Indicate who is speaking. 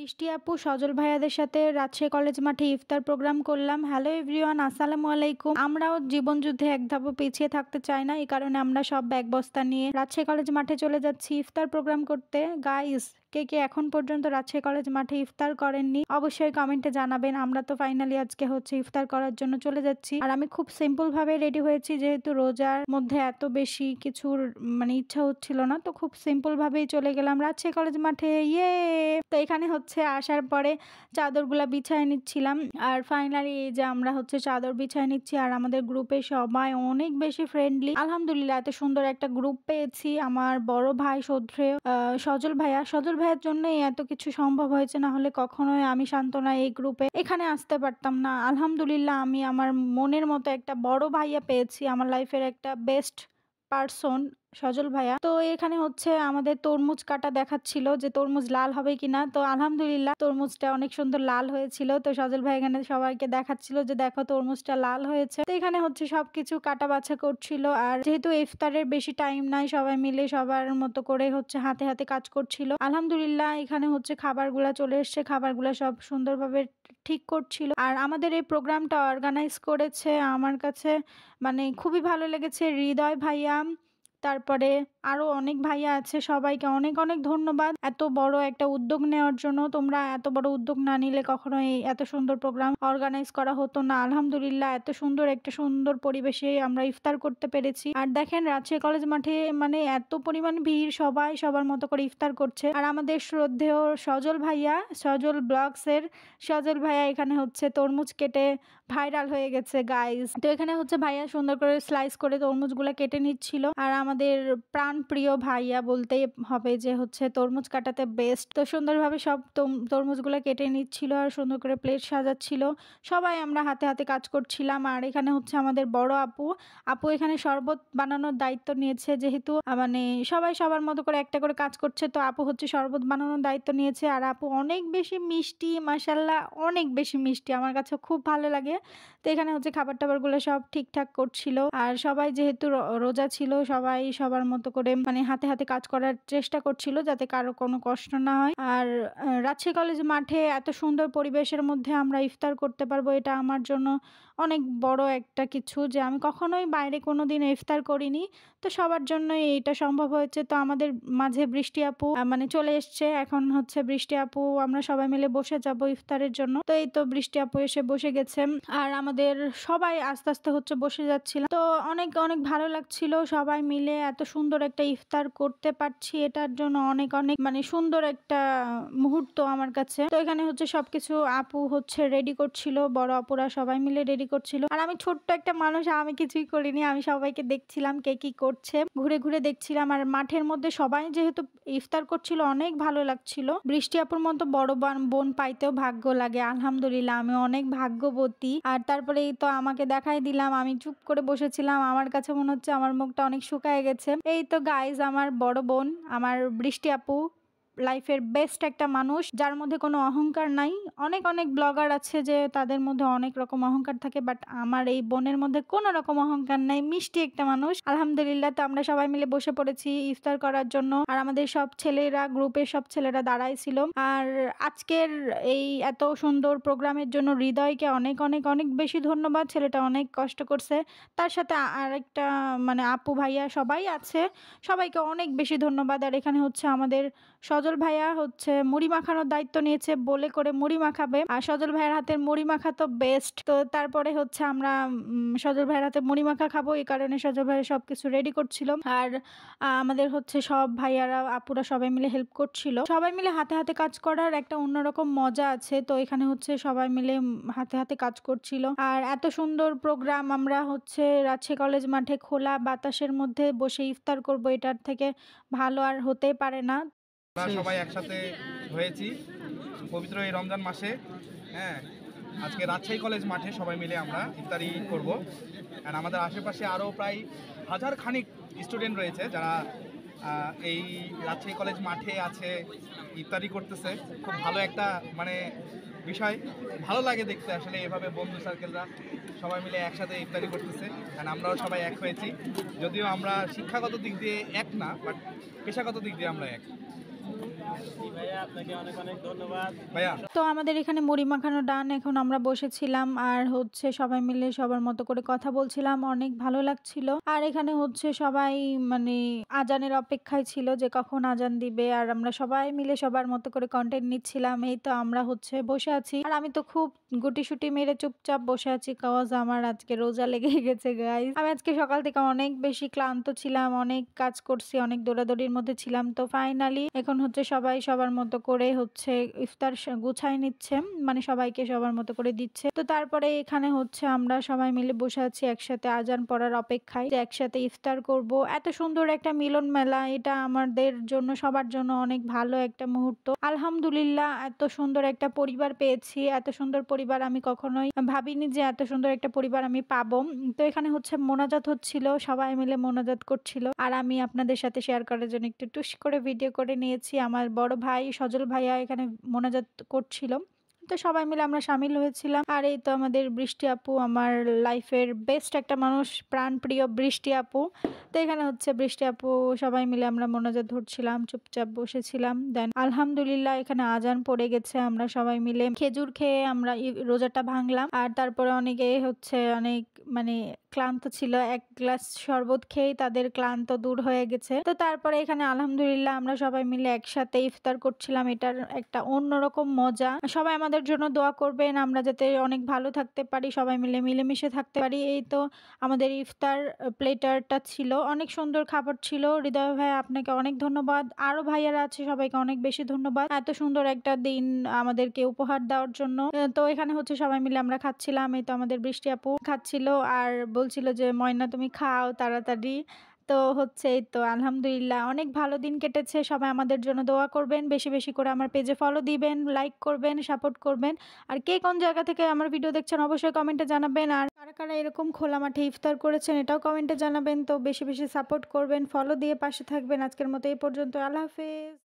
Speaker 1: বৃষ্টি আপু সজল ভাইয়াদের সাথে রাজশাহী কলেজ মাঠে ইফতার প্রোগ্রাম করলাম। হ্যালো এভরিওয়ান, আসসালামু আলাইকুম। আমরাও জীবন যুদ্ধে এক ধাপও পিছিয়ে থাকতে চাই না, এই কারণে আমরা সব ব্যাগ বস্তা নিয়ে রাজশাহী কলেজ মাঠে চলে যাচ্ছি ইফতার প্রোগ্রাম করতে। গাইস, কে কে এখন পর্যন্ত রাজশাহী কলেজ মাঠে ইফতার করেননি অবশ্যই কমেন্টে জানাবেন। আমরা তো ফাইনালি আজকে হচ্ছে ইফতার করার জন্য চলে যাচ্ছি। আর আমি খুব সিম্পল ভাবে রেডি হয়েছি, যেহেতু রোজার মধ্যে এত বেশি কিছুর ইচ্ছা হচ্ছিল না, তো খুব সিম্পল ভাবেই চলে গেলাম রাজশাহী কলেজ মাঠে। ইয়ে, তো এখানে হচ্ছে আসার পরে চাদরগুলা বিছায় নিচ্ছিলাম। আর ফাইনালি এই যে আমরা হচ্ছে চাদর বিছায় নিচ্ছি। আর আমাদের গ্রুপে সবাই অনেক বেশি ফ্রেন্ডলি, আলহামদুলিল্লাহ। এত সুন্দর একটা গ্রুপ পেয়েছি। আমার বড় ভাই শ্রদ্ধেয় সজল ভাইয়ার জন্যই এত কিছু সম্ভব হয়েছে, না হলে কখনোই আমি শান্তনা এই গ্রুপে এখানে আসতে পারতাম না। আলহামদুলিল্লাহ, আমি আমার মনের মতো একটা বড় ভাইয়া পেয়েছি, আমার লাইফের একটা বেস্ট পারসন সজল ভাইয়া। তো এখানে হচ্ছে আমাদের তরমুজ কাটা দেখাচ্ছিল যে তরমুজ লাল হবে কিনা, তো আলহামদুলিল্লাহ তরমুজটা অনেক সুন্দর লাল হয়েছিল। তো সজল ভাই এখানে সবাইকে দেখাচ্ছিল যে দেখো তরমুজটা লাল হয়েছে। তো এখানে হচ্ছে সবকিছু কাটা বাছা করছিল। আর যেহেতু ইফতারের বেশি টাইম নাই, সবাই মিলে সবার মতো করে হচ্ছে হাতে হাতে কাজ করছিল। আলহামদুলিল্লাহ, এখানে হচ্ছে খাবারগুলা চলে এসছে, খাবারগুলা সব সুন্দরভাবে ঠিক করছিল। আর আমাদের এই প্রোগ্রামটা অর্গানাইজ করেছে আমার কাছে খুবই ভালো লেগেছে হৃদয় ভাইয়া, তারপরে আরো অনেক ভাইয়া আছে। সবাইকে অনেক অনেক ধন্যবাদ এত বড় একটা উদ্যোগ নেওয়ার জন্য। তোমরা এত বড় উদ্যোগ না নিলে কখনো এই এত সুন্দর প্রোগ্রাম অর্গানাইজ করা হতো না। আলহামদুলিল্লাহ, এত সুন্দর একটা সুন্দর পরিবেশে আমরা ইফতার করতে পেরেছি। আর দেখেন রাজশাহী কলেজ মাঠে এত পরিমাণ ভিড়, সবাই সবার মতো করে ইফতার করছে। আর আমাদের শ্রদ্ধেয় সজল ভাইয়া, সজল ব্লগস এর সজল ভাইয়া এখানে হচ্ছে তরমুজ কেটে ভাইরাল হয়ে গেছে গাইস। তো এখানে হচ্ছে ভাইয়া সুন্দর করে স্লাইস করে তরমুজগুলো কেটে নিচ্ছিল। আর আমাদের প্রাণ প্রিয় ভাইয়া বলতেই হবে যে হচ্ছে তরমুজ কাটাতে বেস্ট। তো সুন্দরভাবে সব তরমুজগুলো কেটে নিচ্ছিল আর সুন্দর করে প্লেট সাজাচ্ছিল। সবাই আমরা হাতে হাতে কাজ করছিলাম। আর এখানে হচ্ছে আমাদের বড় আপু এখানে শরবত বানানোর দায়িত্ব নিয়েছে, যেহেতু সবাই সবার মতো করে একটা করে কাজ করছে, তো আপু হচ্ছে শরবত বানানোর দায়িত্ব নিয়েছে। আর আপু অনেক বেশি মিষ্টি, মাশাল্লাহ অনেক বেশি মিষ্টি, আমার কাছে খুব ভালো লাগে। তো এখানে হচ্ছে খাবার টাবার গুলো সব ঠিকঠাক করছিল। আর সবাই যেহেতু রোজা ছিল, সবাই সবার মতো করে হাতে হাতে কাজ করার চেষ্টা করছিল, যাতে কারো কোনো কষ্ট না হয়। আর রাজশাহী কলেজ মাঠে এত সুন্দর পরিবেশের মধ্যে আমরা ইফতার করতে পারবো, এটা আমার জন্য অনেক বড় একটা কিছু, যে আমি কখনোই বাইরে কোনোদিন ইফতার করিনি। তো সবার জন্যই এটা সম্ভব হয়েছে। তো আমাদের মাঝে বৃষ্টি আপু চলে এসছে। এখন হচ্ছে বৃষ্টি আপু, আমরা সবাই মিলে বসে যাব ইফতারের জন্য। তো এই তো বৃষ্টি আপু এসে বসে গেছে। আর আমাদের সবাই আস্তে আস্তে হচ্ছে বসে যাচ্ছিলাম। তো অনেক অনেক ভালো লাগছিল, সবাই মিলে এত সুন্দর একটা ইফতার করতে পারছি, এটার জন্য অনেক অনেক সুন্দর একটা মুহূর্ত আমার কাছে। তো এখানে হচ্ছে সবকিছু আপু হচ্ছে রেডি করছিল, বড় আপুরা সবাই মিলে রেডি করছিল। আর আমি ছোট্ট একটা মানুষ, আমি কিছুই করিনি, আমি সবাইকে দেখছিলাম কে কি করছে, ঘুরে ঘুরে দেখছিলাম। আর মাঠের মধ্যে সবাই যেহেতু ইফতার করছিল, অনেক ভালো লাগছিল। বৃষ্টি আপুর মতো বড় বোন পাইতেও ভাগ্য লাগে, আলহামদুলিল্লাহ আমি অনেক ভাগ্যবতী। আর তারপরে এই তো আমাকে দেখাই দিলাম, আমি চুপ করে বসেছিলাম, আমার কাছে মনে হচ্ছে আমার মুখটা অনেক শুকায় গেছে। এই তো গাইজ, আমার বড় বোন, আমার বৃষ্টি আপু লাইফের বেস্ট একটা মানুষ, যার মধ্যে কোনো অহংকার নাই। অনেক অনেক ব্লগার আছে যে তাদের মধ্যে অনেক রকম অহংকার থাকে, বাট আমার এই বোনের মধ্যে কোনো রকম অহংকার নাই, মিষ্টি একটা মানুষ আলহামদুলিল্লাহ। তো আমরা সবাই মিলে বসে পড়েছি ইফতার করার জন্য। আর আমাদের সব ছেলেরা, গ্রুপের সব ছেলেরা দাঁড়াইছিল। আর আজকের এই এত সুন্দর প্রোগ্রামের জন্য হৃদয়কে অনেক অনেক অনেক বেশি ধন্যবাদ, ছেলেটা অনেক কষ্ট করছে। তার সাথে আরেকটা আপু ভাইয়া সবাই আছে, সবাইকে অনেক বেশি ধন্যবাদ। আর এখানে হচ্ছে আমাদের সজল ভাইয়া হচ্ছে মুড়ি মাখানোর দায়িত্ব নিয়েছে, বলে করে মুড়ি মাখাবে। আর সজল ভাইয়ের হাতের মুড়ি মাখা তো বেস্ট। তো তারপরে হচ্ছে আমরা সজল ভাইয়ের হাতে মুড়ি মাখা খাবো, এই কারণে সজল ভাইয়ের সবকিছু রেডি করছিল। আর আমাদের হচ্ছে সব ভাইয়ারা আপুরা সবাই মিলে হেল্প করছিল। সবাই মিলে হাতে হাতে কাজ করার একটা অন্যরকম মজা আছে। তো এখানে হচ্ছে সবাই মিলে হাতে হাতে কাজ করছিল। আর এত সুন্দর প্রোগ্রাম, আমরা হচ্ছে রাজশাহী কলেজ মাঠে খোলা বাতাসের মধ্যে বসে ইফতার করব, এটার থেকে ভালো আর হতেই পারে না।
Speaker 2: আমরা সবাই একসাথে হয়েছি পবিত্র এই রমজান মাসে। হ্যাঁ, আজকে রাজশাহী কলেজ মাঠে সবাই মিলে আমরা ইফতারি করব। আর আমাদের আশেপাশে আরও প্রায় হাজার খানিক স্টুডেন্ট রয়েছে যারা এই রাজশাহী কলেজ মাঠে আছে, ইফতারি করতেছে। খুব ভালো একটা বিষয়, ভালো লাগে দেখতে আসলে এভাবে বন্ধু সার্কেলরা সবাই মিলে একসাথে ইফতারি করতেছে। আর আমরাও সবাই এক হয়েছি, যদিও আমরা শিক্ষাগত দিক দিয়ে এক না, বাট পেশাগত দিক দিয়ে আমরা এক।
Speaker 3: ভাইয়া আপনাকে অনেক অনেক ধন্যবাদ
Speaker 2: ভাইয়া।
Speaker 1: তো আমাদের এখানে মুড়ি মাখানো ডান, এখন আমরা বসেছিলাম আর হচ্ছে সবাই মিলে সবার মতো করে কথা বলছিলাম, অনেক ভালো লাগছিল। আর এখানে হচ্ছে সবাই মানে আজানের অপেক্ষায় ছিল যে কখন আজান দিবে, আর আমরা সবাই মিলে সবার মতো করে কন্টেন্ট নিচ্ছিলাম। এই তো আমরা হচ্ছে বসে আছি, আর আমি তো খুব গুটিসুটি মেরে চুপচাপ বসে আছি, কজ আমার আজকে রোজা লেগে গেছে গাইস। আমি আজকে সকাল থেকে অনেক বেশি ক্লান্ত ছিলাম, অনেক কাজ করছি, অনেক দৌড়াদৌড়ির মধ্যে ছিলাম। তো ফাইনালি এখন হচ্ছে সবাই সবার মতো করে হচ্ছে ইফতার গুছাই নিচ্ছে, মানে সবাইকে সবার মতো করে দিচ্ছে। তো তারপরে এখানে হচ্ছে আমরা সবাই মিলে বসে আছি একসাথে আজান পড়ার অপেক্ষায় যে একসাথে ইফতার করব। এত সুন্দর একটা মিলন মেলা, এটা আমাদের জন্য সবার জন্য অনেক ভালো একটা মুহূর্ত। আলহামদুলিল্লাহ, এত সুন্দর একটা পরিবার পেয়েছি, এত সুন্দর পরিবার আমি কখনোই ভাবিনি যে এত সুন্দর একটা পরিবার আমি পাবো। তো এখানে হচ্ছে মোনাজাত হচ্ছিল, সবাই মিলে মোনাজাত করছিল, আর আমি আপনাদের সাথে শেয়ার করার জন্য একটু টুস করে ভিডিও করে নিয়েছি। আমার বড় ভাই সজল ভাইয়া এখানে মোনাজাত করছিল, তো সবাই মিলে আমরা শামিল হয়েছিলাম। আর এই তো আমাদের বৃষ্টি আপু, আমার লাইফের বেস্ট একটা মানুষ, প্রাণ প্রিয় বৃষ্টি আপু। তো এখানে হচ্ছে বৃষ্টি আপু, সবাই মিলে আমরা মোনাজাত ধরছিলাম, চুপচাপ বসেছিলাম। দেন আলহামদুলিল্লাহ এখানে আজান পড়ে গেছে, আমরা সবাই মিলে খেজুর খেয়ে আমরা রোজাটা ভাঙলাম। আর তারপরে অনেকে হচ্ছে অনেক মানে ক্লান্ত ছিল, এক গ্লাস শরবত খেয়েই তাদের ক্লান্ত দূর হয়ে গেছে। তো তারপরে এখানে আলহামদুলিল্লাহ আমরা সবাই মিলে একসাথে ইফতার করছিলাম, এটার একটা অন্যরকম মজা। সবাই আমাদের জন্য দোয়া করবেন, আমরা যাতে অনেক ভালো থাকতে পারি, সবাই মিলে মিলেমিশে থাকতে পারি। এই তো আমাদের ইফতার প্লেটারটা ছিল, অনেক সুন্দর খাবার ছিল। হৃদয় ভাই আপনাকে অনেক ধন্যবাদ, আরো ভাইয়ারা আছে সবাইকে অনেক বেশি ধন্যবাদ এত সুন্দর একটা দিন আমাদেরকে উপহার দেওয়ার জন্য। তো এখানে হচ্ছে সবাই মিলে আমরা খাচ্ছিলাম, এই তো আমাদের বৃষ্টি আপু খাচ্ছিল আর বলছিল যে ময়না তুমি খাও তাড়াতাড়ি। তো হচ্ছে এই তো আলহামদুলিল্লাহ অনেক ভালো দিন কেটেছে। সবাই আমাদের জন্য দোয়া করবেন, বেশি বেশি করে আমার পেজে ফলো দিবেন, লাইক করবেন, সাপোর্ট করবেন। আর কে কোন জায়গা থেকে আমার ভিডিও দেখছেন অবশ্যই কমেন্টে জানাবেন, আর কারা কারা এরকম খোলা মাঠে ইফতার করেছেন এটাও কমেন্টে জানাবেন। তো বেশি বেশি সাপোর্ট করবেন, ফলো দিয়ে পাশে থাকবেন। আজকের মতো এই পর্যন্ত, আল্লাহ হাফেজ।